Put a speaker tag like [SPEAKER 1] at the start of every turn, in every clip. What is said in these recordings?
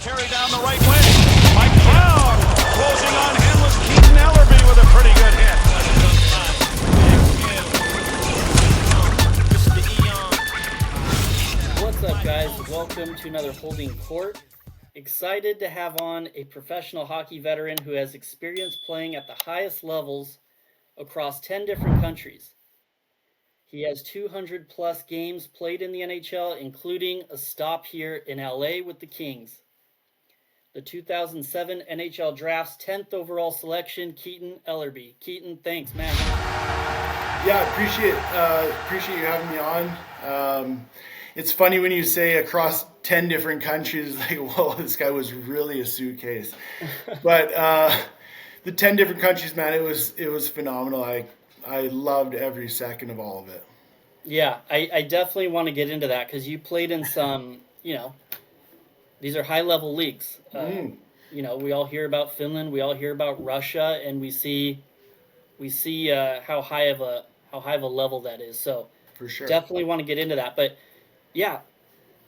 [SPEAKER 1] carry down the right wing. Mike Brown closing on him was Keaton Ellerby with a pretty good hit.
[SPEAKER 2] What's up, guys? Welcome to another Holding Court. Excited to have on a professional hockey veteran who has experience playing at the highest levels across 10 different countries. He has 200 plus games played in the NHL, including a stop here in LA with the Kings. The 2007 NHL Draft's 10th overall selection, Keaton Ellerby. Keaton, thanks, man.
[SPEAKER 3] Yeah, appreciate you having me on. It's funny when you say across 10 different countries, like, whoa, this guy was really a suitcase. But the 10 different countries, man, it was phenomenal. I loved every second of all of it.
[SPEAKER 2] Yeah, I definitely want to get into that because you played in some, these are high-level leagues. We all hear about Finland, we all hear about Russia, and we see how high of a level that is. So
[SPEAKER 3] For sure.
[SPEAKER 2] definitely want to get into that. But yeah,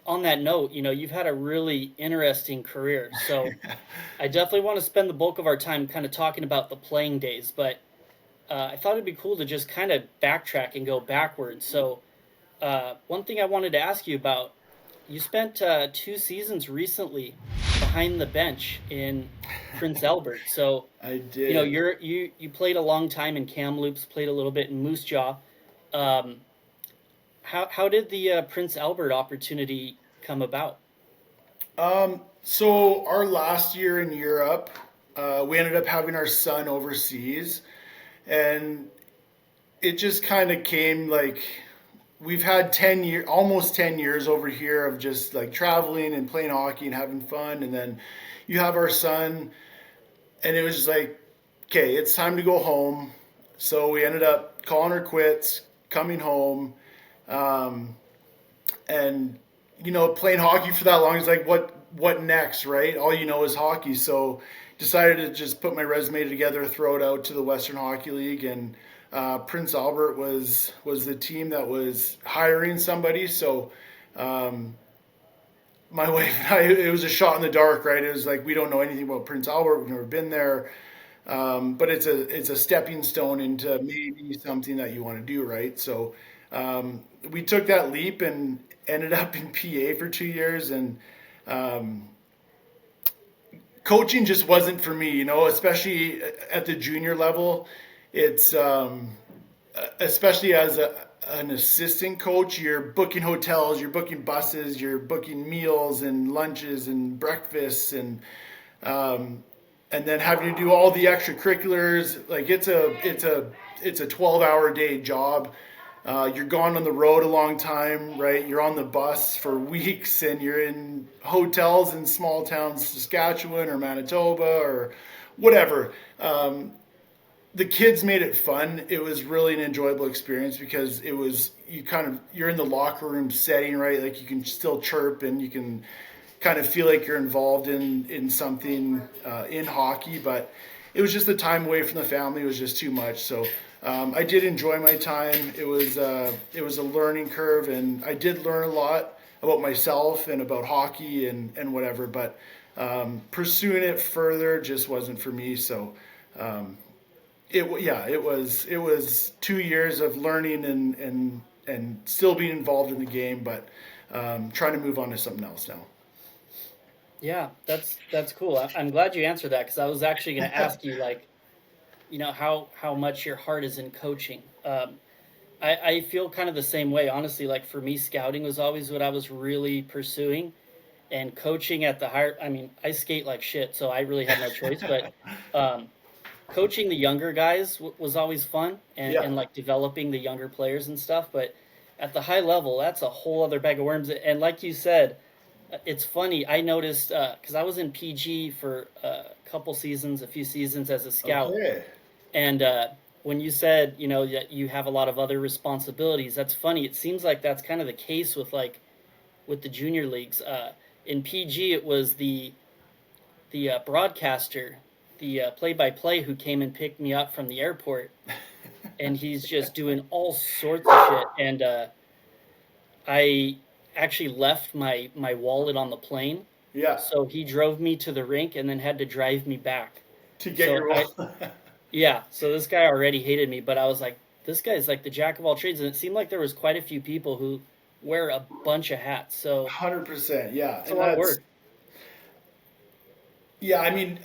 [SPEAKER 2] on that note, you've had a really interesting career. So I definitely want to spend the bulk of our time kind of talking about the playing days. But I thought it'd be cool to just kind of backtrack and go backwards. So one thing I wanted to ask you about, you spent 2 seasons recently behind the bench in Prince Albert. So
[SPEAKER 3] I did.
[SPEAKER 2] You played a long time in Kamloops, played a little bit in Moose Jaw. How did the Prince Albert opportunity come about?
[SPEAKER 3] So our last year in Europe, we ended up having our son overseas, and it just kind of came like we've had almost 10 years over here of just like traveling and playing hockey and having fun, and then you have our son, and it was just like, okay, it's time to go home. So we ended up calling her quits, coming home. And playing hockey for that long is like, what next, right? All you know is hockey. So decided to just put my resume together, throw it out to the Western Hockey League, and Prince Albert was the team that was hiring somebody. So my wife and I, it was a shot in the dark, right? It was like, we don't know anything about Prince Albert. We've never been there. But it's a stepping stone into maybe something that you want to do, right? So we took that leap and ended up in PA for 2 years, and coaching just wasn't for me, especially at the junior level. It's especially as an assistant coach, you're booking hotels, you're booking buses, you're booking meals and lunches and breakfasts, and then having to do all the extracurriculars. Like it's a 12-hour day job. You're gone on the road a long time, right? You're on the bus for weeks, and you're in hotels in small towns, Saskatchewan or Manitoba or whatever. The kids made it fun. It was really an enjoyable experience because it was, you're in the locker room setting, right? Like you can still chirp and you can kind of feel like you're involved in something in hockey, but it was just the time away from the family was just too much. So I did enjoy my time. It was a learning curve, and I did learn a lot about myself and about hockey and whatever. But pursuing it further just wasn't for me. So it was 2 years of learning and still being involved in the game, but trying to move on to something else now.
[SPEAKER 2] Yeah, that's cool. I'm glad you answered that because I was actually going to ask you, like, how much your heart is in coaching. I feel kind of the same way, honestly. Like for me, scouting was always what I was really pursuing, and coaching at the higher. I mean, I skate like shit, so I really had no choice. But coaching the younger guys was always fun, and like developing the younger players and stuff. But at the high level, that's a whole other bag of worms. And like you said, it's funny. I noticed because I was in PG for a few seasons as a scout.
[SPEAKER 3] Okay.
[SPEAKER 2] And when you said, that you have a lot of other responsibilities, that's funny. It seems like that's kind of the case with the junior leagues. In PG, it was the broadcaster, the play-by-play who came and picked me up from the airport, and he's just doing all sorts of shit. And I actually left my wallet on the plane,
[SPEAKER 3] Yeah.
[SPEAKER 2] So he drove me to the rink and then had to drive me back.
[SPEAKER 3] To get
[SPEAKER 2] So
[SPEAKER 3] your
[SPEAKER 2] yeah, so this guy already hated me, but I was like, this guy's like the jack of all trades, and it seemed like there was quite a few people who wear a bunch of hats. So
[SPEAKER 3] 100%. Yeah.
[SPEAKER 2] it's a
[SPEAKER 3] And
[SPEAKER 2] lot of
[SPEAKER 3] that's,
[SPEAKER 2] work.
[SPEAKER 3] yeah, I mean,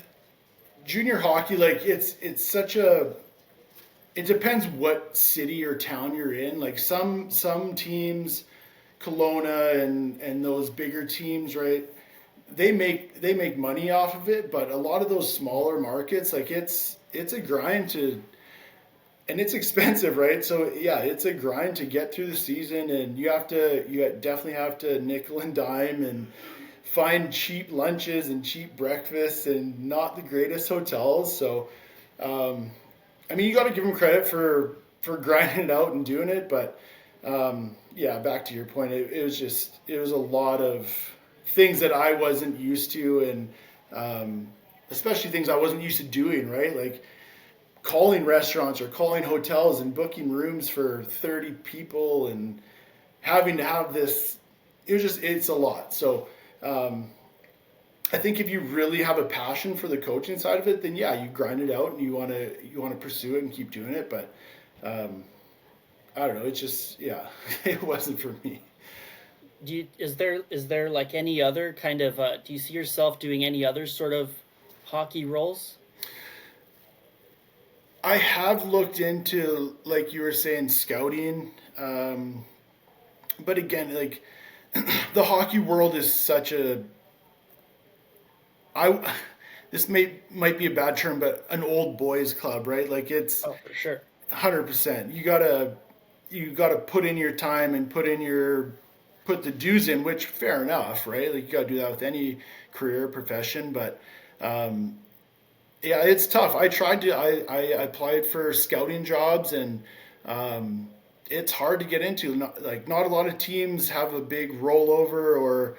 [SPEAKER 3] junior hockey, like it's such a, it depends what city or town you're in. Like some teams, Kelowna and those bigger teams, right? They make money off of it, but a lot of those smaller markets, like it's a grind to, and it's expensive, right? So yeah, it's a grind to get through the season, and you definitely have to nickel and dime and find cheap lunches and cheap breakfasts and not the greatest hotels. So um, I mean, you got to give them credit for grinding it out and doing it, but yeah, back to your point, it was a lot of things that I wasn't used to, and especially things I wasn't used to doing, right? Like calling restaurants or calling hotels and booking rooms for 30 people and having to have this. It's a lot. So um, I think if you really have a passion for the coaching side of it, then yeah, you grind it out and you want to pursue it and keep doing it. But um, I don't know. It's just, yeah, it wasn't for me.
[SPEAKER 2] Is there like any other kind of do you see yourself doing any other sort of hockey roles?
[SPEAKER 3] I have looked into, like you were saying, scouting. But again, like the hockey world is such a, I, this might be a bad term, but an old boys club, right? Like it's
[SPEAKER 2] Oh, for sure.
[SPEAKER 3] 100%. You gotta put in your time and put the dues in, which fair enough, right? Like you gotta do that with any career profession, but um, yeah, it's tough. I applied for scouting jobs, and um, it's hard to get into. Not a lot of teams have a big rollover, or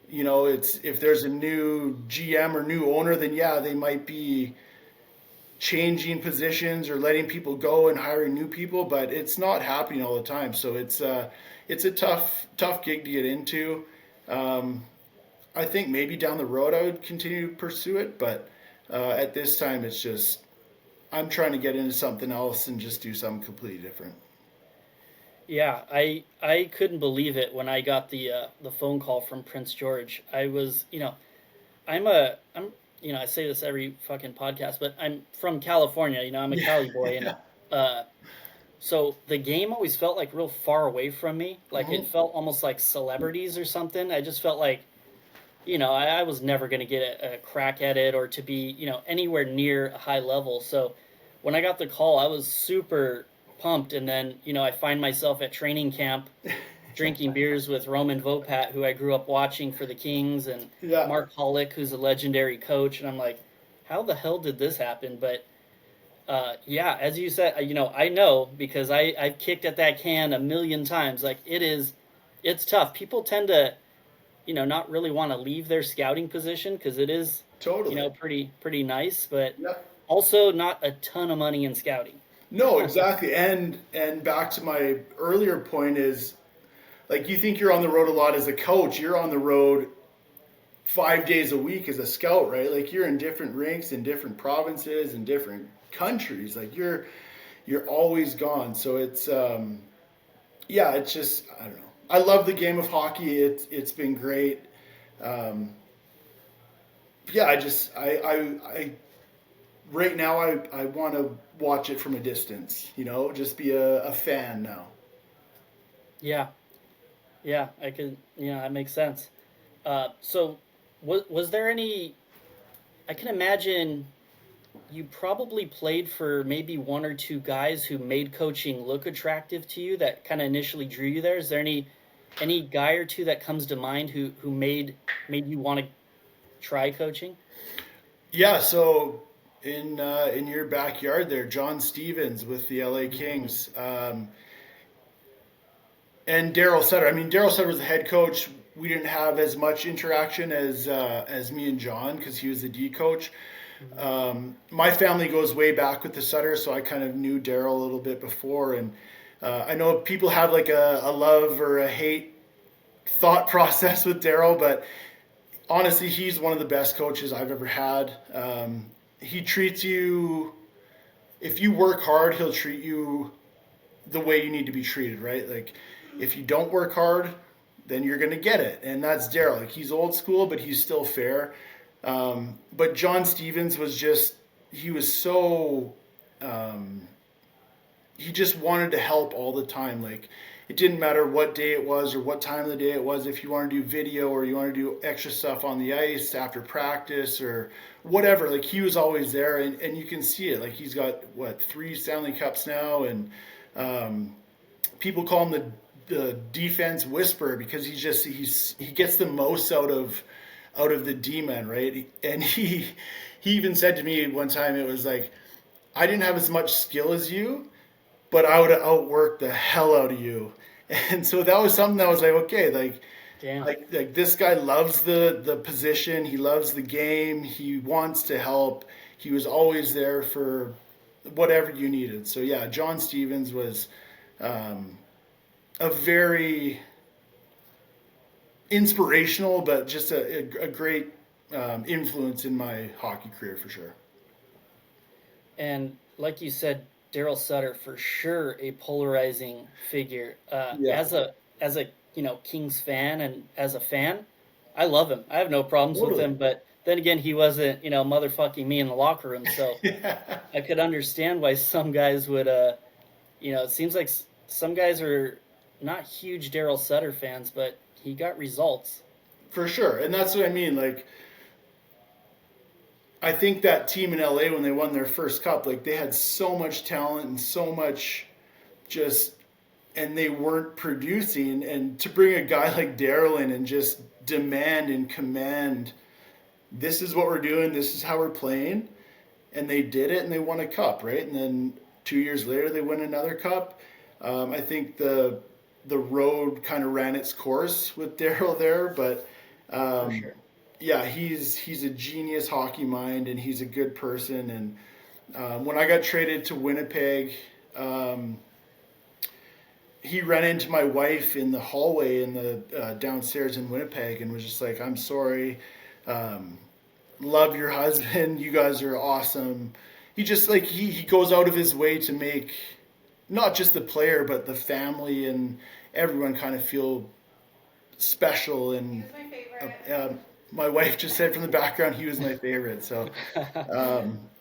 [SPEAKER 3] it's if there's a new GM or new owner, then yeah, they might be changing positions or letting people go and hiring new people, but it's not happening all the time. So it's a tough gig to get into. Um, I think maybe down the road I would continue to pursue it, but at this time it's just I'm trying to get into something else and just do something completely different.
[SPEAKER 2] Yeah, I couldn't believe it when I got the phone call from Prince George. I was, I'm I say this every fucking podcast, but I'm from California. I'm a Cali boy, and
[SPEAKER 3] Yeah.
[SPEAKER 2] uh, so the game always felt like real far away from me. Like
[SPEAKER 3] Hmm.
[SPEAKER 2] it felt almost like celebrities or something. I just felt like, I was never going to get a crack at it or to be, anywhere near a high level. So when I got the call, I was super pumped. And then, I find myself at training camp drinking beers with Roman Vopat, who I grew up watching for the Kings, and
[SPEAKER 3] Yeah,
[SPEAKER 2] Mark Pollock, who's a legendary coach. And I'm like, how the hell did this happen? But yeah, as you said, I know because I've kicked at that can a million times. Like it's tough. People tend to, not really want to leave their scouting position because it is,
[SPEAKER 3] totally.
[SPEAKER 2] pretty nice, but
[SPEAKER 3] Yeah.
[SPEAKER 2] also not a ton of money in scouting.
[SPEAKER 3] No, exactly. And back to my earlier point is, like, you think you're on the road a lot as a coach, you're on the road 5 days a week as a scout, right? Like you're in different rinks in different provinces and different countries. Like you're always gone. So it's yeah, it's just I don't know. I love the game of hockey. It's been great. Um, yeah, I right now I want to watch it from a distance. Just be a fan now.
[SPEAKER 2] Yeah, yeah, I could, that makes sense. So was there any? I can imagine you probably played for maybe one or two guys who made coaching look attractive to you that kind of initially drew you there. Is there any guy or two that comes to mind who made you want to try coaching?
[SPEAKER 3] Yeah, so in your backyard there, John Stevens with the LA
[SPEAKER 2] Mm-hmm.
[SPEAKER 3] Kings, and Darryl Sutter. I mean, Darryl Sutter was the head coach. We didn't have as much interaction as me and John because he was the D coach.
[SPEAKER 2] Mm-hmm.
[SPEAKER 3] My family goes way back with the Sutter, so I kind of knew Darryl a little bit before, and I know people have like a love or a hate thought process with Darryl, but honestly, he's one of the best coaches I've ever had. He treats you, if you work hard, he'll treat you the way you need to be treated, right? Like, if you don't work hard, then you're going to get it. And that's Darryl. Like, he's old school, but he's still fair. But John Stevens was just, he was so, he just wanted to help all the time. Like, it didn't matter what day it was or what time of the day it was. If you want to do video or you want to do extra stuff on the ice after practice or whatever, like, he was always there. And you can see it. Like, he's got, 3 Stanley Cups now. And people call him the defense whisperer because he gets the most out of the D-men, right? And he even said to me one time, it was like, I didn't have as much skill as you, but I would have outworked the hell out of you. And so that was something that was like, okay, like,
[SPEAKER 2] Damn.
[SPEAKER 3] like this guy loves the position. He loves the game. He wants to help. He was always there for whatever you needed. So yeah, John Stevens was a very inspirational, but just a great influence in my hockey career for sure.
[SPEAKER 2] And like you said, Darryl Sutter for sure a polarizing figure.
[SPEAKER 3] Yeah.
[SPEAKER 2] As a Kings fan and as a fan, I love him. I have no problems with
[SPEAKER 3] Totally.
[SPEAKER 2] him. But then again, he wasn't motherfucking me in the locker room, so I could understand why some guys would. It seems like some guys are not huge Darryl Sutter fans, but he got results.
[SPEAKER 3] For sure. And that's what I mean. Like, I think that team in LA, when they won their first cup, like, they had so much talent and so much and they weren't producing. And to bring a guy like Darryl in and just demand and command, this is what we're doing, this is how we're playing. And they did it and they won a cup, right? And then 2 years later, they win another cup. I think the road kind of ran its course with Darryl there, but
[SPEAKER 2] For sure.
[SPEAKER 3] yeah, he's a genius hockey mind and he's a good person. And when I got traded to Winnipeg, he ran into my wife in the hallway in the downstairs in Winnipeg and was just like, "I'm sorry, love your husband. You guys are awesome." He just like he goes out of his way to make not just the player but the family and everyone kind of feel special. And
[SPEAKER 4] He was my favorite.
[SPEAKER 3] my wife just said from the background he was my favorite. So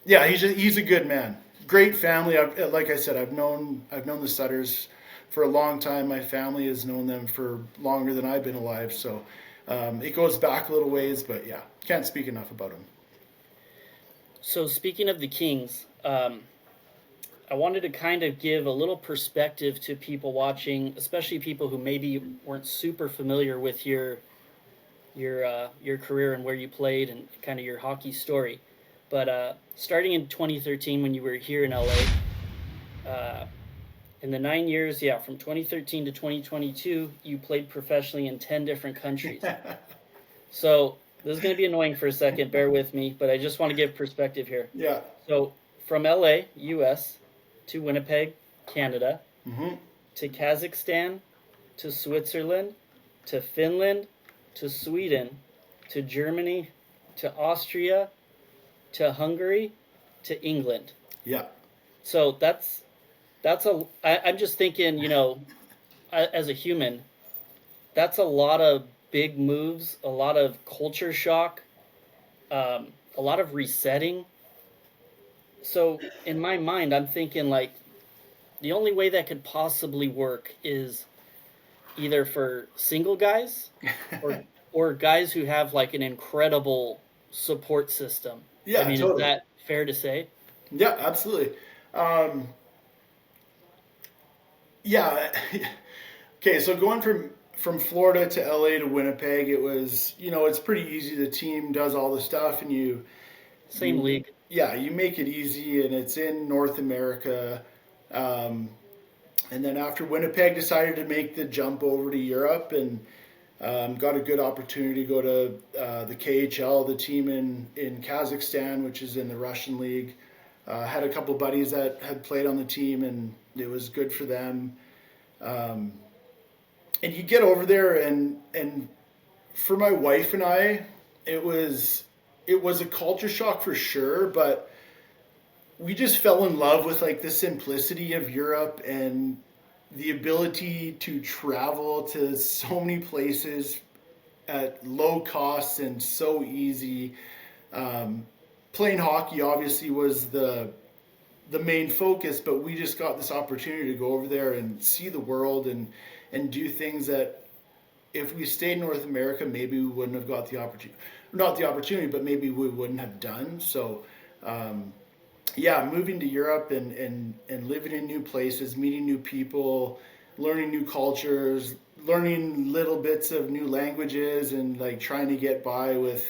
[SPEAKER 3] yeah, he's a good man. Great family. Like I said, I've known the Sutters for a long time. My family has known them for longer than I've been alive. So it goes back a little ways, but yeah, can't speak enough about him.
[SPEAKER 2] So speaking of the Kings, I wanted to kind of give a little perspective to people watching, especially people who maybe weren't super familiar with your career and where you played and kind of your hockey story. But starting in 2013 when you were here in LA, in the 9 years, from 2013 to 2022, you played professionally in 10 different countries. So this is going to be annoying for a second, bear with me, but I just want to give perspective here.
[SPEAKER 3] Yeah.
[SPEAKER 2] So from LA, US, to Winnipeg, Canada,
[SPEAKER 3] Mm-hmm.
[SPEAKER 2] to Kazakhstan, to Switzerland, to Finland, to Sweden, to Germany, to Austria, to Hungary, to England.
[SPEAKER 3] Yeah.
[SPEAKER 2] So I'm just thinking, as a human, that's a lot of big moves, a lot of culture shock, a lot of resetting. So in my mind, I'm thinking like the only way that could possibly work is either for single guys or guys who have like an incredible support system.
[SPEAKER 3] Yeah,
[SPEAKER 2] I mean,
[SPEAKER 3] totally.
[SPEAKER 2] Is that fair to say?
[SPEAKER 3] Yeah, absolutely. Yeah. Okay, so going from Florida to LA to Winnipeg, it was, it's pretty easy. The team does all the stuff and you
[SPEAKER 2] League.
[SPEAKER 3] Yeah, you make it easy and it's in North America. And then after Winnipeg decided to make the jump over to Europe and got a good opportunity to go to the KHL, the team in Kazakhstan, which is in the Russian league. Had a couple buddies that had played on the team and it was good for them. And you get over there and for my wife and I, it was a culture shock for sure, but we just fell in love with like the simplicity of Europe and the ability to travel to so many places at low costs and so easy. Playing hockey obviously was the main focus, but we just got this opportunity to go over there and see the world and do things that if we stayed in North America, maybe we wouldn't have got the opportunity, not the opportunity, but maybe we wouldn't have done. So, yeah, moving to Europe and living in new places, meeting new people, learning new cultures, learning little bits of new languages, and like trying to get by with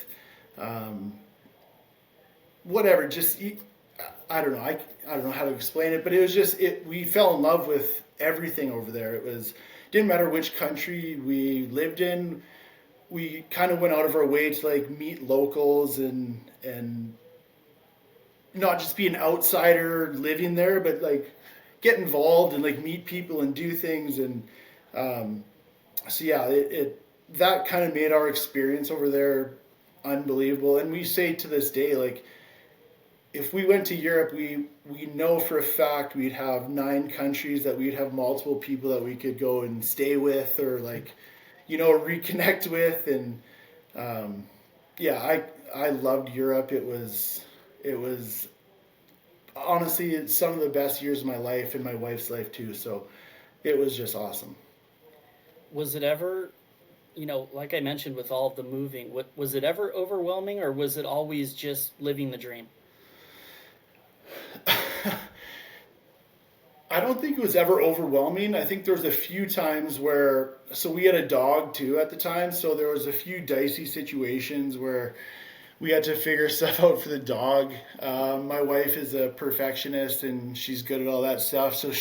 [SPEAKER 3] whatever. Just I don't know. I don't know how to explain it, but it was just we fell in love with everything over there. It was didn't matter which country we lived in. We kind of went out of our way to like meet locals and not just be an outsider living there, but like get involved and like meet people and do things. And so yeah, it that kind of made our experience over there unbelievable. And we say to this day, like if we went to Europe, we know for a fact we'd have 9 countries that we'd have multiple people that we could go and stay with or like, reconnect with. And yeah, I loved Europe. It was honestly it's some of the best years of my life and my wife's life too. So it was just awesome.
[SPEAKER 2] Was it ever, like I mentioned with all of the moving, was it ever overwhelming, or was it always just living the dream?
[SPEAKER 3] I don't think it was ever overwhelming. I think there was a few times where, so we had a dog too at the time, so there was a few dicey situations where we had to figure stuff out for the dog. My wife is a perfectionist and she's good at all that stuff. So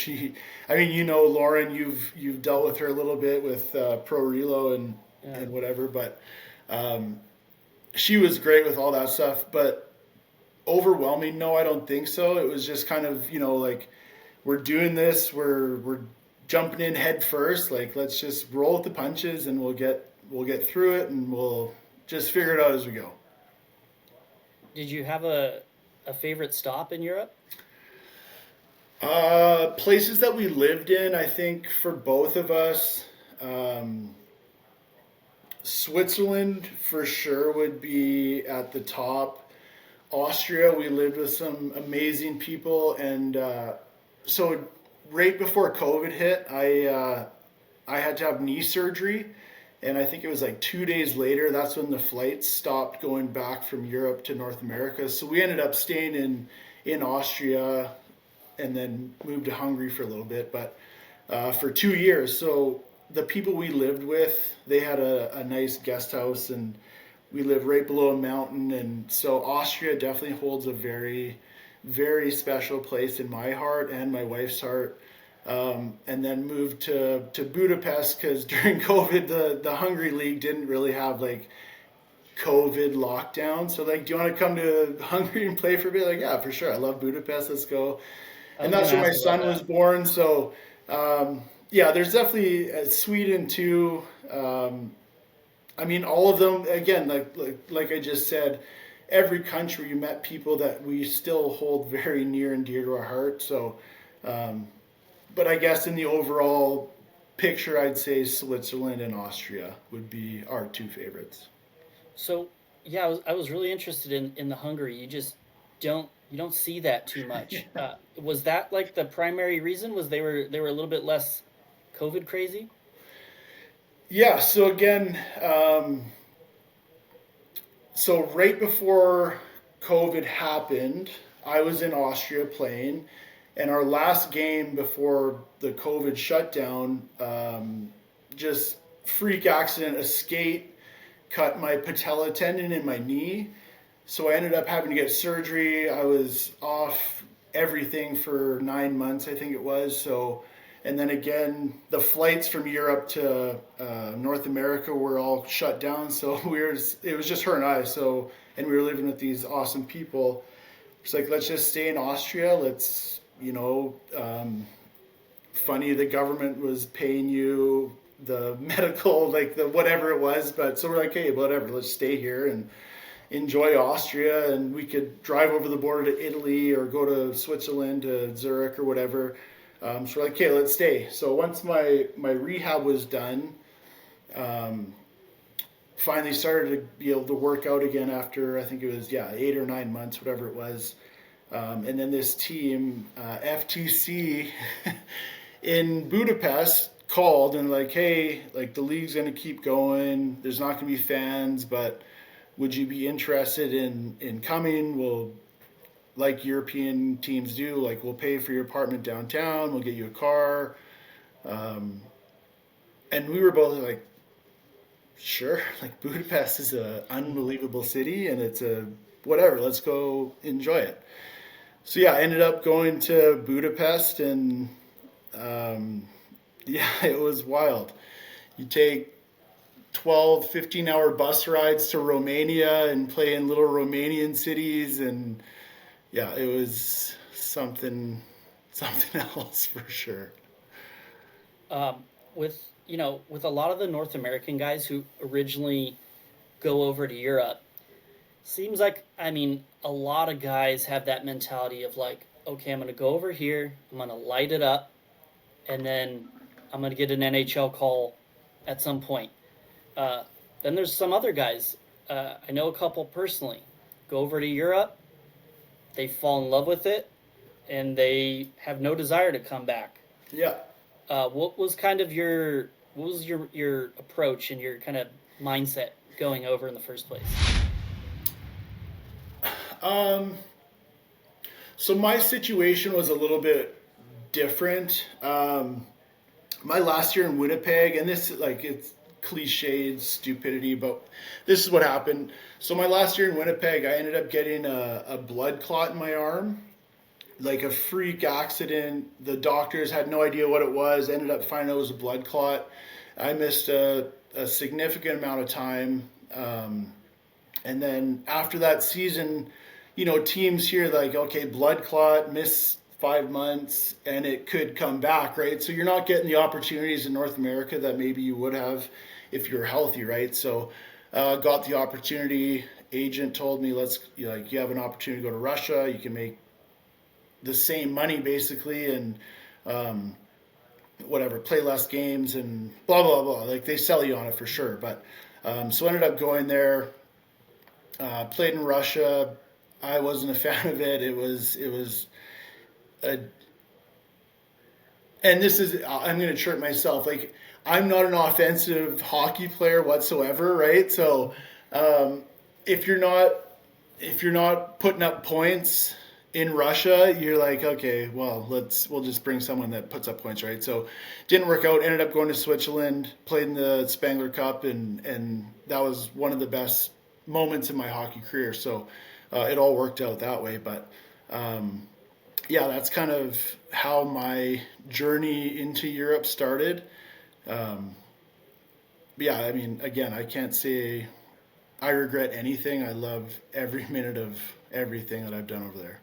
[SPEAKER 3] Lauren, you've dealt with her a little bit with Pro Relo and whatever, but she was great with all that stuff. But overwhelming, no, I don't think so. It was just kind of, like we're doing this, we're jumping in head first. Like let's just roll with the punches and we'll get through it and we'll just figure it out as we go.
[SPEAKER 2] Did you have a favorite stop in Europe?
[SPEAKER 3] Places that we lived in, I think for both of us, Switzerland for sure would be at the top. Austria, we lived with some amazing people, and so right before COVID hit, I had to have knee surgery. And I think it was like 2 days later, that's when the flights stopped going back from Europe to North America. So we ended up staying in Austria and then moved to Hungary for a little bit, but for 2 years. So the people we lived with, they had a nice guest house and we lived right below a mountain. And so Austria definitely holds a very, very special place in my heart and my wife's heart. And then moved to Budapest because during COVID, the Hungary League didn't really have like COVID lockdown. So like, do you want to come to Hungary and play for a bit? Like, yeah, for sure. I love Budapest. Let's go. And that's where my son was born. So yeah, there's definitely Sweden too. All of them again, like I just said, every country you met people that we still hold very near and dear to our heart. So. But I guess in the overall picture, I'd say Switzerland and Austria would be our 2 favorites.
[SPEAKER 2] So, yeah, I was really interested in the Hungary. You just don't see that too much. Was that like the primary reason? Was they were a little bit less COVID crazy?
[SPEAKER 3] Yeah. So again, so right before COVID happened, I was in Austria playing. And our last game before the COVID shutdown, just freak accident, a skate cut my patella tendon in my knee. So I ended up having to get surgery. I was off everything for 9 months, I think it was. So, and then again, the flights from Europe to North America were all shut down. So it was just her and I. So, and we were living with these awesome people. It's like, let's just stay in Austria. Let's, funny, the government was paying you the medical, like the whatever it was. But so we're like, hey, whatever, let's stay here and enjoy Austria, and we could drive over the border to Italy or go to Switzerland, to Zurich or whatever. So we're like, okay, let's stay. So once my rehab was done, finally started to be able to work out again after, I think it was 8 or 9 months, whatever it was. And then this team, FTC in Budapest, called and like, hey, like the league's going to keep going. There's not going to be fans, but would you be interested in coming? We'll, like European teams do, like we'll pay for your apartment downtown. We'll get you a car. And we were both like, sure, like Budapest is an unbelievable city and it's a whatever, let's go enjoy it. So I ended up going to Budapest and it was wild. You take 12, 15-hour bus rides to Romania and play in little Romanian cities, and it was something else for sure.
[SPEAKER 2] With a lot of the North American guys who originally go over to Europe, seems like, a lot of guys have that mentality of like, okay, I'm going to go over here, I'm going to light it up, and then I'm going to get an NHL call at some point. Then there's some other guys, I know a couple personally, go over to Europe, they fall in love with it, and they have no desire to come back.
[SPEAKER 3] Yeah.
[SPEAKER 2] What was your approach and your kind of mindset going over in the first place?
[SPEAKER 3] So my situation was a little bit different. My last year in Winnipeg, and this, like, it's cliched stupidity, but this is what happened. So my last year in Winnipeg, I ended up getting a blood clot in my arm, like a freak accident. The doctors had no idea what it was, ended up finding out it was a blood clot. I missed a significant amount of time. And then after that season, teams here like, okay, blood clot, miss 5 months, and it could come back, right? So you're not getting the opportunities in North America that maybe you would have if you're healthy, right? So got the opportunity. Agent told me, you have an opportunity to go to Russia. You can make the same money basically, and play less games and blah, blah, blah. Like they sell you on it for sure. But so I ended up going there, played in Russia. I wasn't a fan of it. It was and this is, I'm going to chirp myself. Like, I'm not an offensive hockey player whatsoever, right? So if you're not putting up points in Russia, you're like, okay, well, we'll just bring someone that puts up points, right? So didn't work out. Ended up going to Switzerland, played in the Spengler Cup, and that was one of the best moments in my hockey career. So it all worked out that way. But that's kind of how my journey into Europe started. Again, I can't say I regret anything. I love every minute of everything that I've done over there.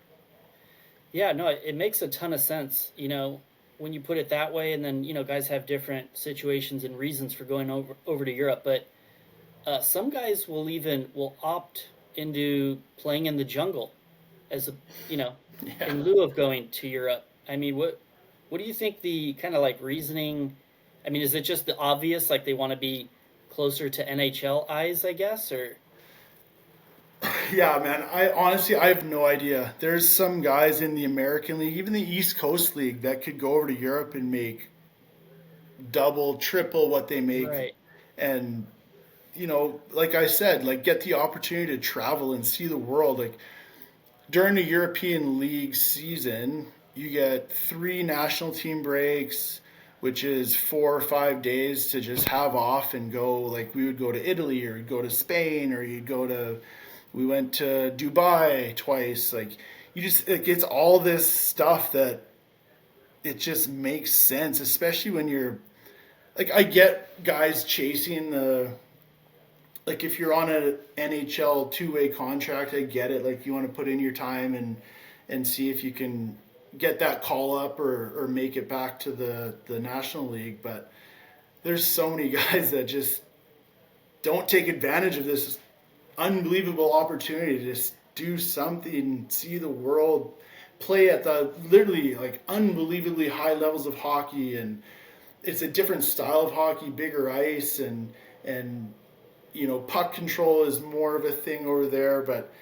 [SPEAKER 2] Yeah, no, it makes a ton of sense, when you put it that way, and then, guys have different situations and reasons for going over to Europe, but some guys will opt into playing in the jungle as in lieu of going to Europe. What do you think the kind of like reasoning? Is it just the obvious, like they want to be closer to NHL eyes, I guess, or?
[SPEAKER 3] Yeah, man. I have no idea. There's some guys in the American League, even the East Coast League, that could go over to Europe and make double, triple what they make.
[SPEAKER 2] Right.
[SPEAKER 3] And, like I said, like get the opportunity to travel and see the world. Like during the European League season, you get 3 national team breaks, which is 4 or 5 days to just have off and go. Like we would go to Italy, or you'd go to Spain, or we went to Dubai twice. Like it's all this stuff that it just makes sense, especially when you're like, I get guys chasing like if you're on an NHL 2-way contract, I get it. Like you want to put in your time and see if you can get that call up or make it back to the National League. But there's so many guys that just don't take advantage of this unbelievable opportunity to just do something, see the world, play at the literally like unbelievably high levels of hockey. And it's a different style of hockey, bigger ice, and puck control is more of a thing over there. But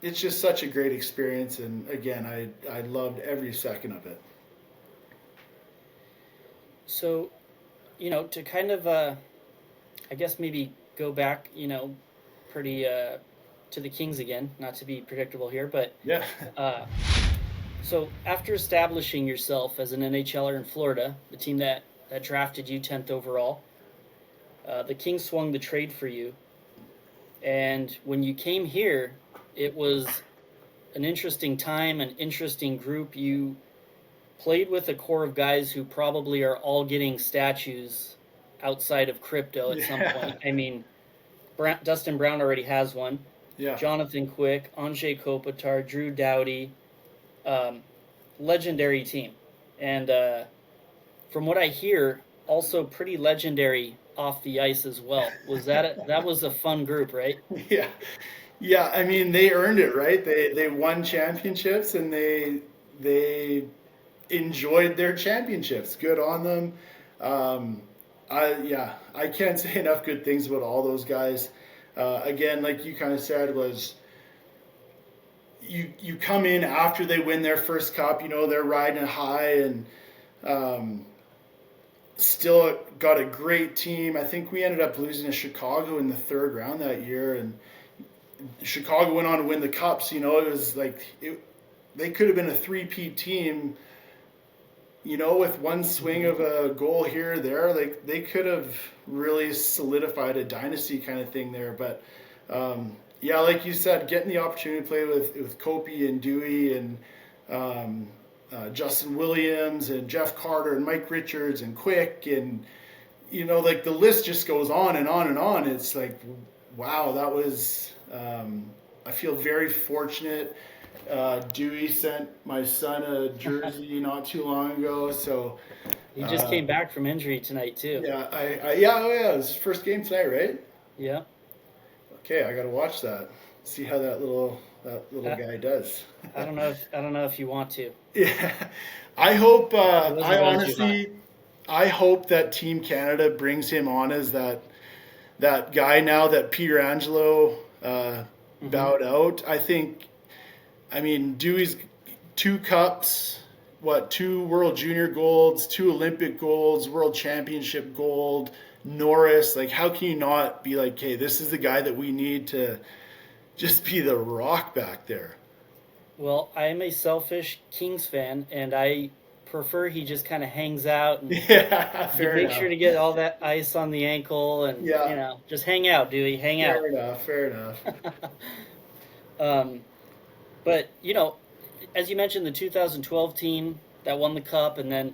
[SPEAKER 3] it's just such a great experience, and again, I loved every second of it.
[SPEAKER 2] So, to kind of, I guess maybe go back, pretty to the Kings again, not to be predictable here, but
[SPEAKER 3] Yeah.
[SPEAKER 2] so after establishing yourself as an NHL'er in Florida, the team that drafted you 10th overall, the Kings swung the trade for you. And when you came here, it was an interesting time, an interesting group. You played with a core of guys who probably are all getting statues outside of crypto at some
[SPEAKER 3] Yeah.
[SPEAKER 2] point. I mean, Dustin Brown already has one.
[SPEAKER 3] Yeah.
[SPEAKER 2] Jonathan Quick, Anze Kopitar, Drew Doughty, legendary team. And from what I hear, also pretty legendary off the ice as well. That was a fun group, right?
[SPEAKER 3] Yeah. Yeah, I mean, they earned it, right? They won championships, and they enjoyed their championships. Good on them. I can't say enough good things about all those guys. Again, like you kind of said, was you come in after they win their first cup, they're riding a high, and still got a great team. I think we ended up losing to Chicago in the third round that year, and Chicago went on to win the cups. It was like they could have been a three-peat team. With one swing of a goal here or there, like they could have really solidified a dynasty kind of thing there. But like you said, getting the opportunity to play with Kopi and Dewey and Justin Williams and Jeff Carter and Mike Richards and Quick, and like the list just goes on and on and on. It's like, wow, that was. I feel very fortunate. Dewey sent my son a jersey not too long ago, so
[SPEAKER 2] He just came back from injury tonight too.
[SPEAKER 3] yeah, it was his first game tonight, right?
[SPEAKER 2] Yeah.
[SPEAKER 3] Okay, I gotta watch that. See how that little guy does.
[SPEAKER 2] I don't know if you want to.
[SPEAKER 3] Yeah, I hope.
[SPEAKER 2] wasn't
[SPEAKER 3] I
[SPEAKER 2] really too
[SPEAKER 3] honestly, I hope that Team Canada brings him on as that guy now that Peter Angelo bowed out. I mean, Dewey's 2 cups, 2 World Junior golds, 2 Olympic golds, World Championship gold, Norris. Like, how can you not be like, hey, this is the guy that we need to just be the rock back there?
[SPEAKER 2] Well, I am a selfish Kings fan, and I prefer he just kind of hangs out and
[SPEAKER 3] Yeah, fair
[SPEAKER 2] make
[SPEAKER 3] enough.
[SPEAKER 2] sure to get all that ice on the ankle and
[SPEAKER 3] Yeah.
[SPEAKER 2] just hang out, Dewey, hang out.
[SPEAKER 3] Fair enough.
[SPEAKER 2] But as you mentioned, the 2012 team that won the cup, and then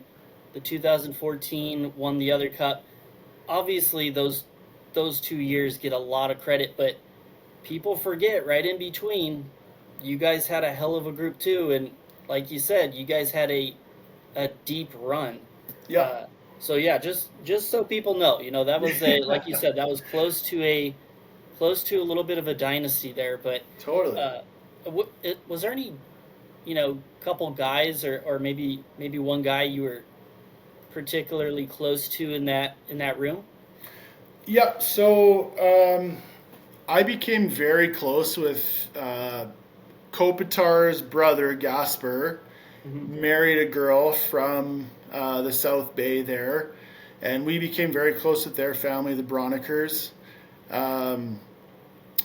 [SPEAKER 2] the 2014 won the other cup. Obviously, those 2 years get a lot of credit, but people forget right in between. You guys had a hell of a group too, and like you said, you guys had a deep run.
[SPEAKER 3] Yeah.
[SPEAKER 2] So yeah, just so people know, that was like you said, that was close to a little bit of a dynasty there. But
[SPEAKER 3] Totally.
[SPEAKER 2] was there any, couple guys or maybe one guy you were particularly close to in that room?
[SPEAKER 3] Yep. So I became very close with Kopitar's brother, Gasper. Married a girl from the South Bay there, and we became very close with their family, the Bronikers.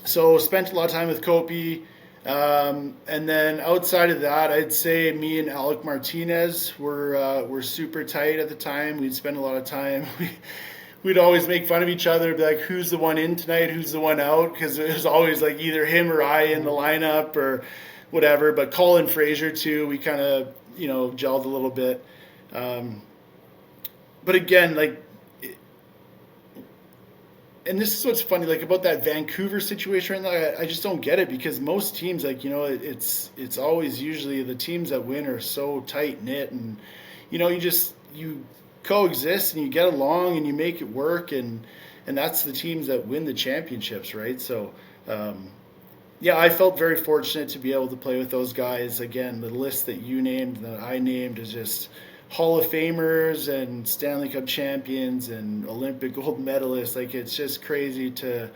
[SPEAKER 3] So spent a lot of time with Kopi. And then outside of that, I'd say me and Alec Martinez were super tight at the time. We'd spend a lot of time. We'd always make fun of each other, be like, who's the one in tonight, who's the one out? Because it was always like either him or I in the lineup or whatever. But Colin Fraser too, we kind of gelled a little bit. But again, like, and this is what's funny, like about that Vancouver situation right now, I just don't get it, because most teams, like, it's always usually the teams that win are so tight knit, and you coexist and you get along and you make it work, and that's the teams that win the championships, right? So yeah, I felt very fortunate to be able to play with those guys. Again, the list that you named, that I named, is just Hall of Famers and Stanley Cup champions and Olympic gold medalists. Like, it's just crazy to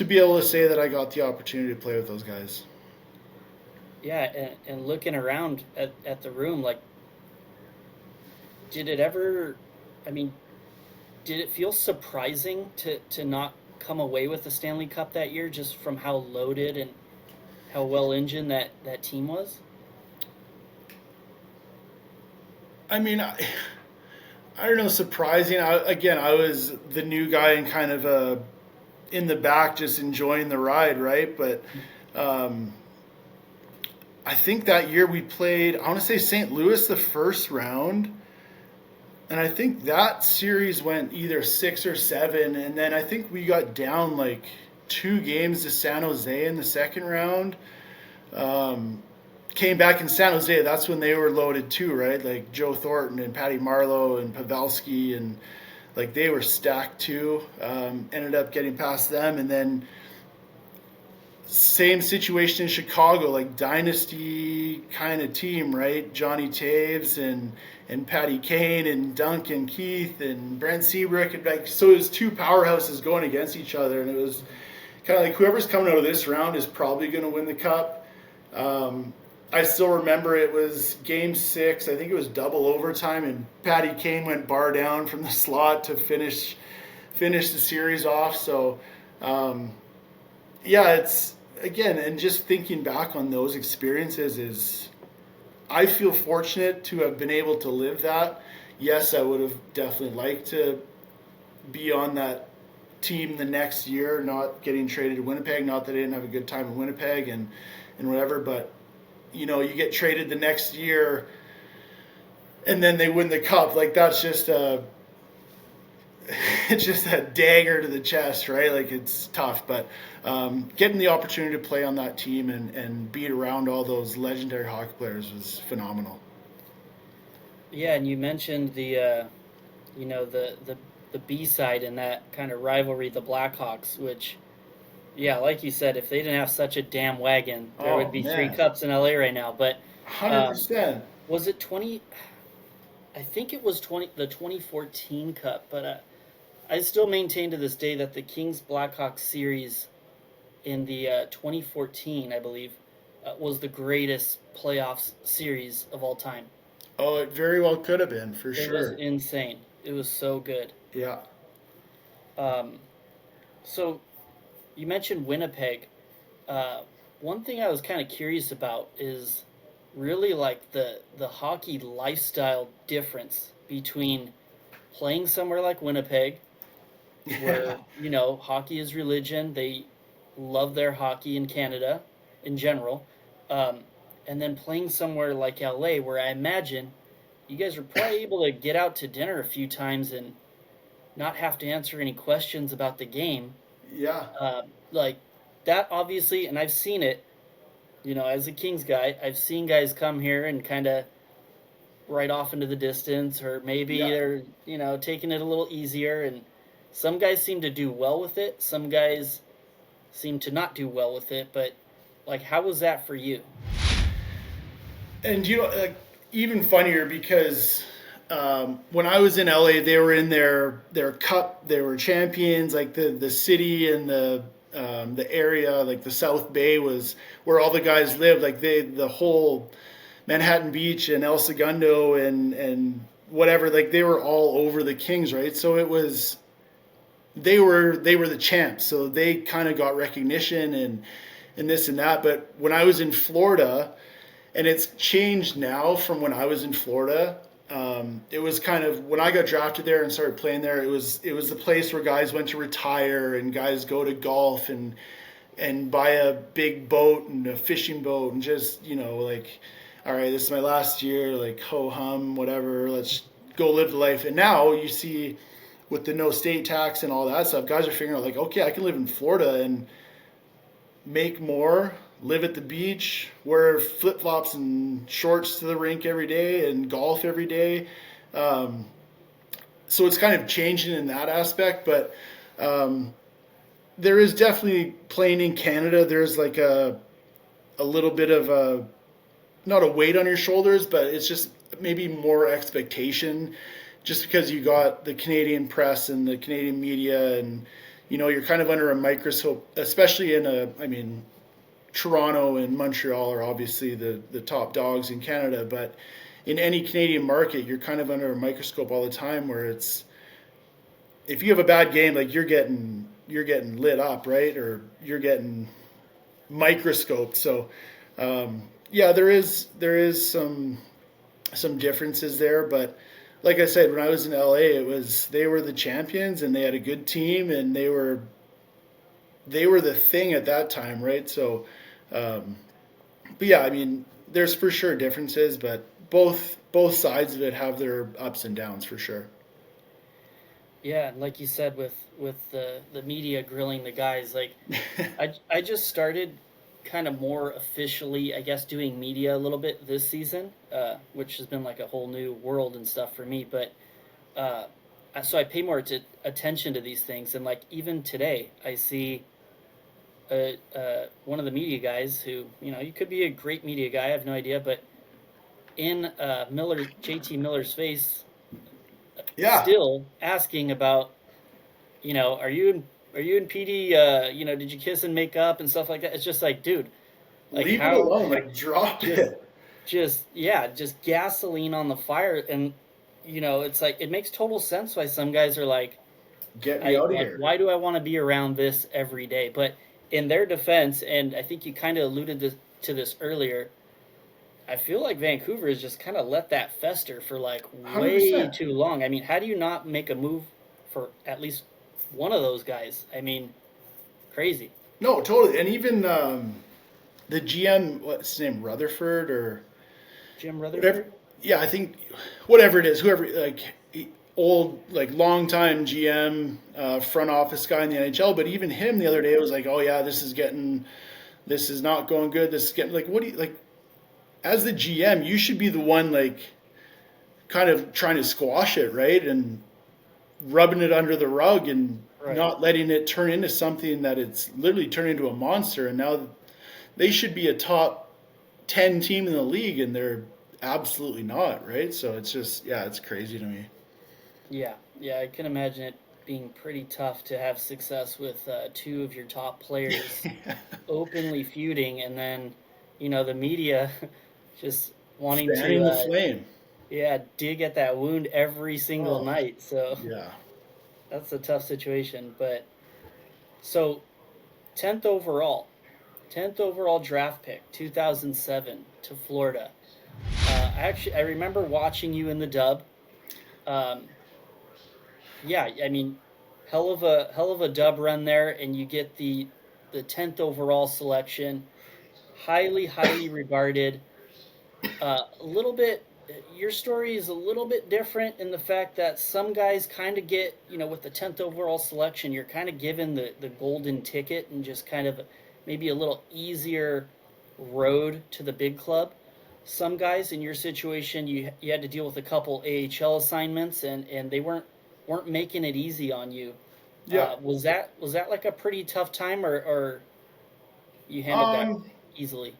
[SPEAKER 3] be able to say that I got the opportunity to play with those guys.
[SPEAKER 2] Yeah, and looking around at the room, like, did it ever, I mean, did it feel surprising to not come away with the Stanley Cup that year, just from how loaded and how well engined that team was?
[SPEAKER 3] I mean, I don't know, surprising. I was the new guy and kind of in the back just enjoying the ride, right? But I think that year we played, I want to say St. Louis the first round. And I think that series went either 6 or 7. And then I think we got down like 2 games to San Jose in the second round. Came back in San Jose. That's when they were loaded too, right? Like Joe Thornton and Patty Marleau and Pavelski, and like they were stacked too. Ended up getting past them. And then same situation in Chicago, like dynasty kind of team, right? Johnny Taves and Patty Kane and Duncan Keith and Brent Seabrook. And like, so it was 2 powerhouses going against each other. And it was kind of like whoever's coming out of this round is probably going to win the cup. I still remember it was game 6. I think it was double overtime, and Patty Kane went bar down from the slot to finish the series off. So, yeah, it's, again, and just thinking back on those experiences, is I feel fortunate to have been able to live that. Yes, I would have definitely liked to be on that team the next year, not getting traded to Winnipeg. Not that I didn't have a good time in Winnipeg and whatever, but you know, you get traded the next year and then they win the cup. Like, that's just it's just a dagger to the chest, right? Like, it's tough, but getting the opportunity to play on that team and be around all those legendary hockey players was phenomenal.
[SPEAKER 2] Yeah, and you mentioned the B side in that kind of rivalry, the Blackhawks, which, yeah, like you said, if they didn't have such a damn wagon, there would be 3 cups in LA right now. But
[SPEAKER 3] 100%.
[SPEAKER 2] Was it 20? I think it was the 2014 Cup, but I still maintain to this day that the Kings Blackhawks series in the 2014, I believe, was the greatest playoffs series of all time.
[SPEAKER 3] Oh, it very well could have been, for sure.
[SPEAKER 2] It was insane. It was so good.
[SPEAKER 3] Yeah.
[SPEAKER 2] So you mentioned Winnipeg. One thing I was kind of curious about is really like the hockey lifestyle difference between playing somewhere like Winnipeg, where, you know, hockey is religion. They love their hockey in Canada in general. And then playing somewhere like LA, where I imagine you guys are probably able to get out to dinner a few times and not have to answer any questions about the game.
[SPEAKER 3] Yeah.
[SPEAKER 2] Like that, obviously, and I've seen it, you know, as a Kings guy, I've seen guys come here and kind of right off into the distance, or maybe they're, you know, taking it a little easier. And some guys seem to do well with it. Some guys seem to not do well with it. But, like, how was that for you?
[SPEAKER 3] And, you know, like, even funnier because when I was in LA, they were in their cup. They were champions. Like the city and the area, like the South Bay, was where all the guys lived. Like the whole Manhattan Beach and El Segundo and whatever. Like they were all over the Kings, right? So it was they were the champs. So they kind of got recognition and this and that. But when I was in Florida. And it's changed now from when I was in Florida. It was kind of when I got drafted there and started playing there. It was the place where guys went to retire and guys go to golf and buy a big boat and a fishing boat and just, you know, like, all right, this is my last year, like ho hum, whatever. Let's go live the life. And now you see with the no state tax and all that stuff, guys are figuring out like, okay, I can live in Florida and make more. Live at the beach, wear flip-flops and shorts to the rink every day and golf every day. so it's kind of changing in that aspect, but there is definitely playing in Canada. There's like a little bit of a, not a weight on your shoulders, but it's just maybe more expectation, just because you got the Canadian press and the Canadian media, and you're kind of under a microscope, especially I mean, Toronto and Montreal are obviously the top dogs in Canada, but in any Canadian market, you're kind of under a microscope all the time, where it's, if you have a bad game, like you're getting lit up, right? Or you're getting microscoped. So yeah, there is some differences there, but like I said, when I was in LA, they were the champions and they had a good team and they were the thing at that time, right? So, but yeah, I mean, there's for sure differences, but both sides of it have their ups and downs for sure.
[SPEAKER 2] Yeah, and like you said, with the media grilling the guys, like I just started kind of more officially, I guess, doing media a little bit this season, which has been like a whole new world and stuff for me. But so I pay more attention to these things, and like even today, I see one of the media guys who, you could be a great media guy, I have no idea, but in JT Miller's face,
[SPEAKER 3] Yeah.
[SPEAKER 2] still asking about, are you and PD, did you kiss and make up and stuff like that? It's just like, dude, like
[SPEAKER 3] Leave it
[SPEAKER 2] how
[SPEAKER 3] alone. Like, drop
[SPEAKER 2] just
[SPEAKER 3] it.
[SPEAKER 2] just gasoline on the fire, and it's like it makes total sense why some guys are like,
[SPEAKER 3] Get me out of
[SPEAKER 2] like,
[SPEAKER 3] here.
[SPEAKER 2] why do I want to be around this every day? But in their defense, and I think you kind of alluded to this earlier, I feel like Vancouver has just kind of let that fester for like way
[SPEAKER 3] 100%.
[SPEAKER 2] too long. I mean, how do you not make a move for at least one of those guys? I mean, crazy.
[SPEAKER 3] No, totally. And even the GM, what's his name, Rutherford or
[SPEAKER 2] Jim
[SPEAKER 3] whatever.
[SPEAKER 2] Rutherford?
[SPEAKER 3] Yeah, I think whatever it is, whoever, like old, like long time GM, front office guy in the NHL. But even him the other day was like, oh yeah, this is not going good. This is getting, like, what do you like? As the GM, you should be the one like kind of trying to squash it, right? And rubbing it under the rug and
[SPEAKER 2] Right.
[SPEAKER 3] not letting it turn into something that it's literally turned into a monster. And now they should be a top 10 team in the league, and they're absolutely not, right? So it's just, yeah, it's crazy to me.
[SPEAKER 2] Yeah, yeah, I can imagine it being pretty tough to have success with two of your top players openly feuding, and then the media just wanting to
[SPEAKER 3] Fanning the flame.
[SPEAKER 2] yeah, dig at that wound every single
[SPEAKER 3] Oh,
[SPEAKER 2] night. So
[SPEAKER 3] yeah.
[SPEAKER 2] that's a tough situation. But so 10th overall, 10th overall draft pick, 2007 to Florida. I remember watching you in the dub. Um, yeah, I mean, hell of a dub run there, and you get the 10th overall selection, highly regarded. A little bit, your story is a little bit different in the fact that some guys kind of get, with the 10th overall selection, you're kind of given the golden ticket and just kind of maybe a little easier road to the big club. Some guys in your situation, you had to deal with a couple AHL assignments, and they weren't making it easy on you.
[SPEAKER 3] Yeah.
[SPEAKER 2] Was that like a pretty tough time, or you handled that
[SPEAKER 3] Um,
[SPEAKER 2] easily?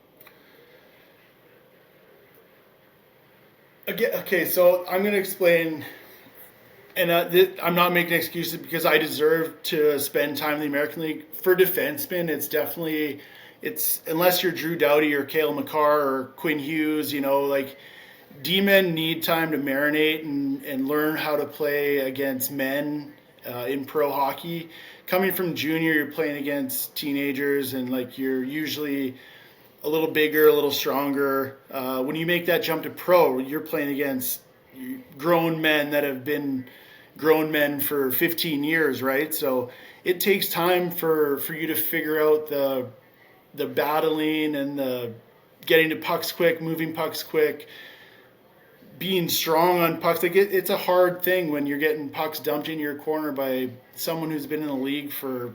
[SPEAKER 3] Again, okay, so I'm going to explain, and I'm not making excuses because I deserve to spend time in the American League. For defensemen, it's unless you're Drew Doughty or Cale Makar or Quinn Hughes, like D-men need time to marinate and learn how to play against men in pro hockey. Coming from junior, you're playing against teenagers, and like you're usually a little bigger, a little stronger. When you make that jump to pro, you're playing against grown men that have been grown men for 15 years, right? So it takes time for you to figure out the battling and the getting to pucks quick, moving pucks quick, being strong on pucks. Like it's a hard thing when you're getting pucks dumped in your corner by someone who's been in the league for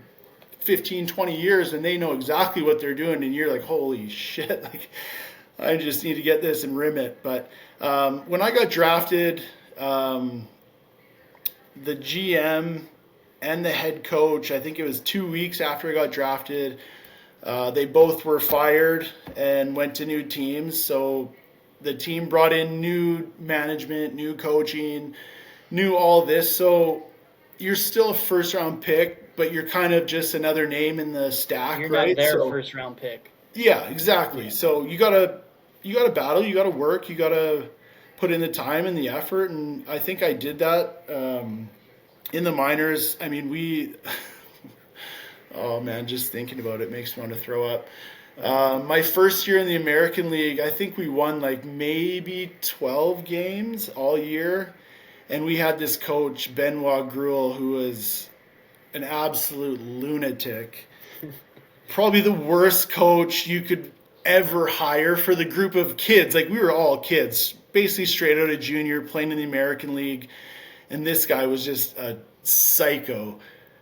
[SPEAKER 3] 15, 20 years, and they know exactly what they're doing, and you're like, holy shit, like I just need to get this and rim it. But when I got drafted, the GM and the head coach, I think it was 2 weeks after I got drafted, they both were fired and went to new teams. So the team brought in new management, new coaching, new all this. So you're still a first round pick, but you're kind of just another name in the stack,
[SPEAKER 2] You're not
[SPEAKER 3] right?
[SPEAKER 2] their
[SPEAKER 3] So
[SPEAKER 2] first round pick.
[SPEAKER 3] yeah, exactly.
[SPEAKER 2] Yeah.
[SPEAKER 3] So you gotta battle, you gotta work, you gotta put in the time and the effort, and I think I did that in the minors. I mean, oh man, just thinking about it makes me want to throw up. My first year in the American League, I think we won like maybe 12 games all year, and we had this coach Benoit Gruel who was an absolute lunatic. Probably the worst coach you could ever hire for the group of kids. Like, we were all kids, basically straight out of junior, playing in the American League, and this guy was just a psycho.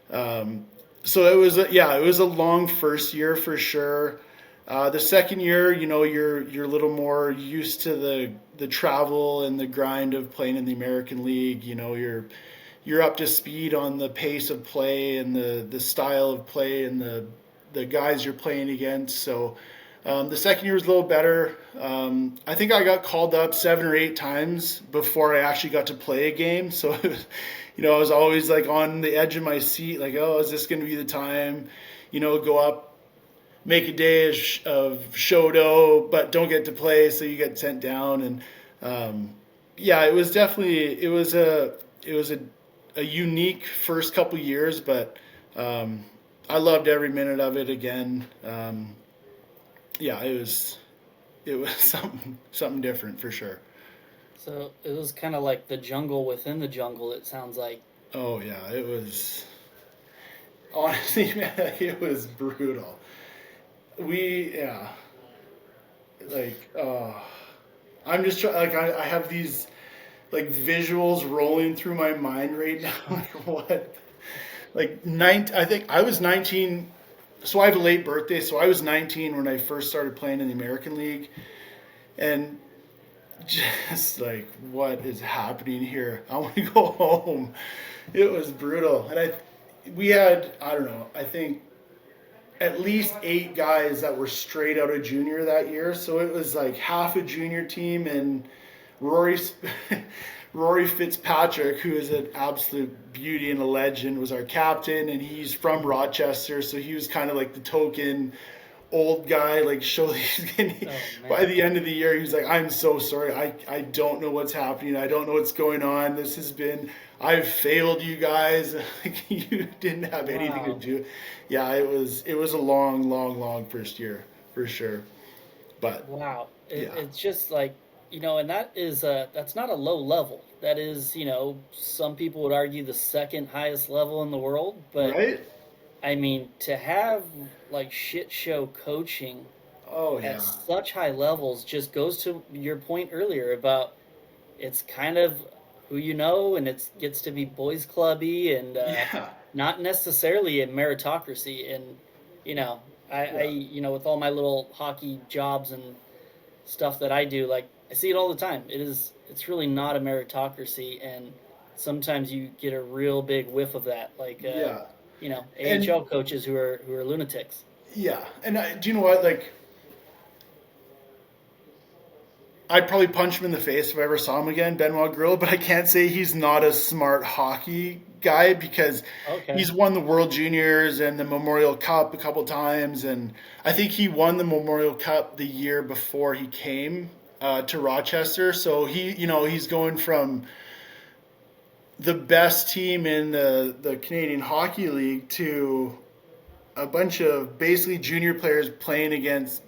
[SPEAKER 3] So it was a long first year for sure. The second year, you're a little more used to the travel and the grind of playing in the American League. You're up to speed on the pace of play and the style of play and the guys you're playing against. So the second year was a little better. I think I got called up 7 or 8 times before I actually got to play a game. So it was, I was always like on the edge of my seat, like, oh, is this going to be the time? Go up, make a day of shodo, but don't get to play, so you get sent down. And yeah, it was a unique first couple years, but I loved every minute of it again. Yeah, it was something different for sure.
[SPEAKER 2] So it was kind of like the jungle within the jungle, it sounds like.
[SPEAKER 3] Oh yeah, it was honestly, man, it was brutal. Yeah, like I'm just trying. Like I have these like visuals rolling through my mind right now. Like what? I think I was 19. So I have a late birthday. So I was 19 when I first started playing in the American League, and just like, what is happening here? I want to go home. It was brutal, and we had, I don't know, I think at least 8 guys that were straight out of junior that year. So it was like half a junior team, and Rory Rory Fitzpatrick, who is an absolute beauty and a legend, was our captain, and he's from Rochester, so he was kind of like the token old guy, like show by the end of the year he was like, I'm so sorry, I don't know what's happening, I don't know what's going on, I've failed you guys. Like, you didn't have anything to do. Yeah, it was a long first year for sure. But
[SPEAKER 2] Wow.
[SPEAKER 3] yeah,
[SPEAKER 2] It's just like, and that's not a low level. That is, some people would argue the second highest level in the world. But
[SPEAKER 3] right.
[SPEAKER 2] I mean, to have like shit show coaching
[SPEAKER 3] Oh yeah,
[SPEAKER 2] at such high levels just goes to your point earlier about it's kind of who you know, and it gets to be boys clubby and
[SPEAKER 3] yeah,
[SPEAKER 2] not necessarily a meritocracy. And I with all my little hockey jobs and stuff that I do, like I see it all the time. It's really not a meritocracy, and sometimes you get a real big whiff of that, like
[SPEAKER 3] yeah.
[SPEAKER 2] AHL coaches who are lunatics.
[SPEAKER 3] Yeah, and do you know what? Like, I'd probably punch him in the face if I ever saw him again, Benoit Gruel. But I can't say he's not a smart hockey guy, because he's won the World Juniors and the Memorial Cup a couple times, and I think he won the Memorial Cup the year before he came to Rochester. So he's going from the best team in the Canadian Hockey League to a bunch of basically junior players playing against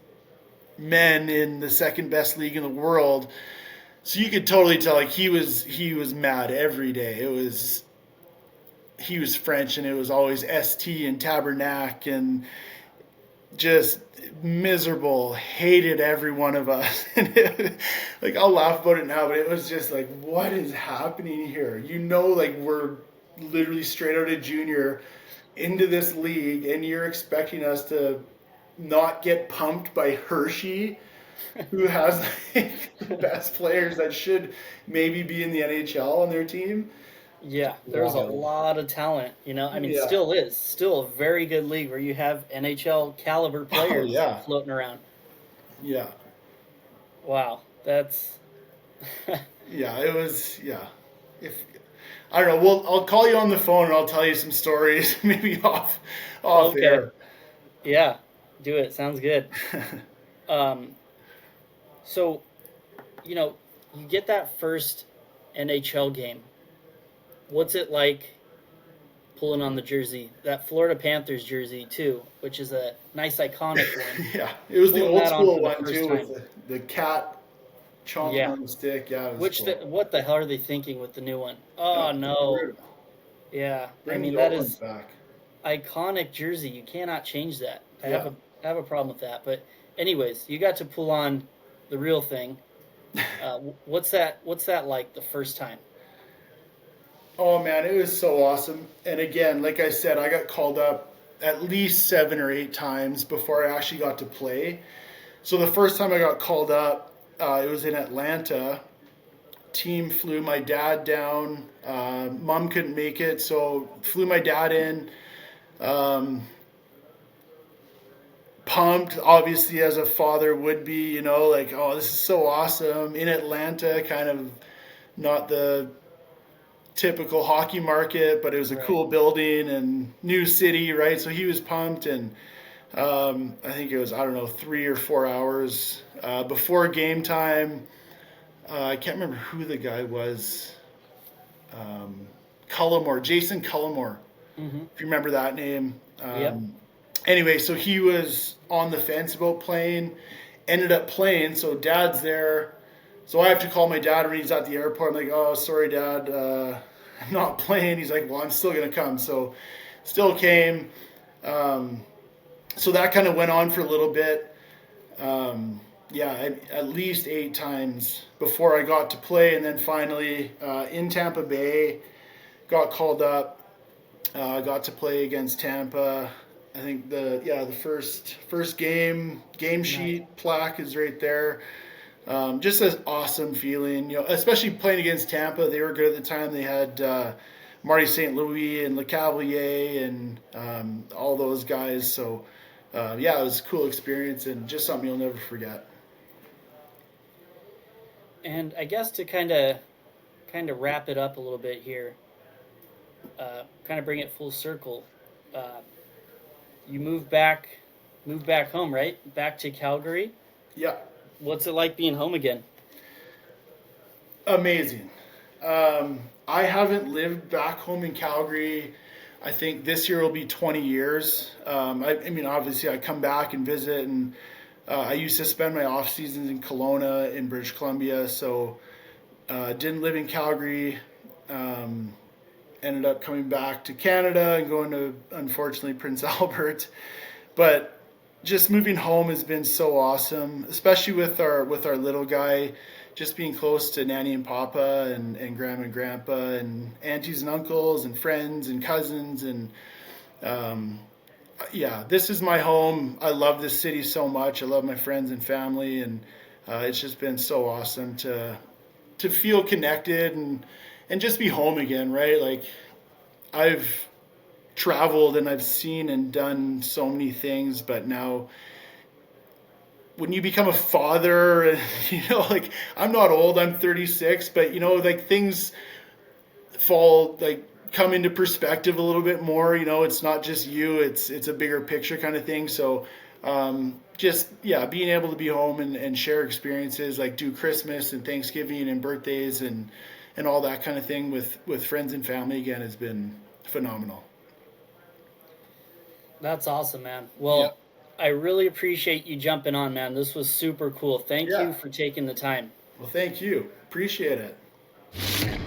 [SPEAKER 3] men in the second best league in the world. So you could totally tell, like, he was mad every day. He was French, and it was always ST and Tabernac, and just miserable, hated every one of us. And like, I'll laugh about it now, but it was just like, what is happening here? Like, we're literally straight out of junior into this league, and you're expecting us to not get pumped by Hershey, who has like the best players that should maybe be in the NHL on their team.
[SPEAKER 2] Yeah, there's a
[SPEAKER 3] Wild.
[SPEAKER 2] lot of talent, I mean,
[SPEAKER 3] Yeah.
[SPEAKER 2] still a very good league where you have NHL caliber
[SPEAKER 3] Oh
[SPEAKER 2] players
[SPEAKER 3] yeah.
[SPEAKER 2] floating around.
[SPEAKER 3] Yeah.
[SPEAKER 2] Wow, that's
[SPEAKER 3] Yeah. It was. Yeah. If I don't know, I'll call you on the phone and I'll tell you some stories, maybe off
[SPEAKER 2] okay.
[SPEAKER 3] air.
[SPEAKER 2] Yeah, do it. Sounds good. Um, so, you know, you get that first NHL game. What's it like pulling on the jersey? That Florida Panthers jersey too, which is a nice iconic one.
[SPEAKER 3] Yeah, it was the
[SPEAKER 2] Pulling
[SPEAKER 3] old
[SPEAKER 2] that on
[SPEAKER 3] school
[SPEAKER 2] for the
[SPEAKER 3] one
[SPEAKER 2] first
[SPEAKER 3] too, with
[SPEAKER 2] time.
[SPEAKER 3] the cat chomping
[SPEAKER 2] Yeah.
[SPEAKER 3] on the stick. Yeah, it was cool.
[SPEAKER 2] What the hell are they thinking with the new one?
[SPEAKER 3] Yeah,
[SPEAKER 2] Oh no.
[SPEAKER 3] brutal.
[SPEAKER 2] Yeah. I
[SPEAKER 3] Bring
[SPEAKER 2] mean,
[SPEAKER 3] the
[SPEAKER 2] that
[SPEAKER 3] old ones
[SPEAKER 2] is
[SPEAKER 3] back.
[SPEAKER 2] iconic jersey. You cannot change that.
[SPEAKER 3] Yeah.
[SPEAKER 2] I have a problem with that. But anyways, you got to pull on the real thing. What's that like the first time?
[SPEAKER 3] Oh man, it was so awesome. And again, like I said, I got called up at least 7 or 8 times before I actually got to play. So the first time I got called up, it was in Atlanta. Team flew my dad down. Mom couldn't make it, so flew my dad in. Um, Pumped, obviously, as a father would be, like, oh, this is so awesome. In Atlanta, kind of not the typical hockey market, but it was a
[SPEAKER 2] Right.
[SPEAKER 3] cool building and new city, right? So he was pumped, and I think it was, I don't know, 3 or 4 hours before game time. I can't remember who the guy was. Cullimore, Jason Cullimore,
[SPEAKER 2] Mm-hmm.
[SPEAKER 3] if you remember that name.
[SPEAKER 2] Yep.
[SPEAKER 3] Anyway, so he was on the fence about playing, ended up playing. So dad's there. So I have to call my dad when he's at the airport. I'm like, oh, sorry, Dad, I'm not playing. He's like, well, I'm still going to come. So still came. So that kind of went on for a little bit. Yeah, at least 8 times before I got to play. And then finally in Tampa Bay, got called up. Got to play against Tampa. I think the first game sheet plaque is right there. Just an awesome feeling, especially playing against Tampa. They were good at the time. They had Marty St. Louis and LeCavalier and all those guys. So yeah, it was a cool experience and just something you'll never forget.
[SPEAKER 2] And I guess to kind of wrap it up a little bit here, kind of bring it full circle. You moved back home, right? Back to Calgary.
[SPEAKER 3] Yeah,
[SPEAKER 2] What's it like being home again?
[SPEAKER 3] amazing. I haven't lived back home in Calgary. I think this year will be 20 years. I mean, obviously, I come back and visit, and I used to spend my off seasons in Kelowna in British Columbia, so didn't live in Calgary. Ended up coming back to Canada and going to, unfortunately, Prince Albert. But just moving home has been so awesome, especially with our little guy. Just being close to Nanny and Papa and Grandma and Grandpa and aunties and uncles and friends and cousins and yeah, this is my home. I love this city so much. I love my friends and family, and it's just been so awesome to feel connected and just be home again, right? Like I've traveled and I've seen and done so many things, but now when you become a father, and like I'm not old, I'm 36, but like things fall like come into perspective a little bit more. It's not just you; it's a bigger picture kind of thing. So just yeah, being able to be home and share experiences, like do Christmas and Thanksgiving and birthdays and all that kind of thing with friends and family again has been phenomenal.
[SPEAKER 2] That's awesome, man.
[SPEAKER 3] Yeah.
[SPEAKER 2] Well, I really appreciate you jumping on, man. This was super cool. Thank
[SPEAKER 3] Yeah.
[SPEAKER 2] you for taking the time.
[SPEAKER 3] Well, thank you. Appreciate it.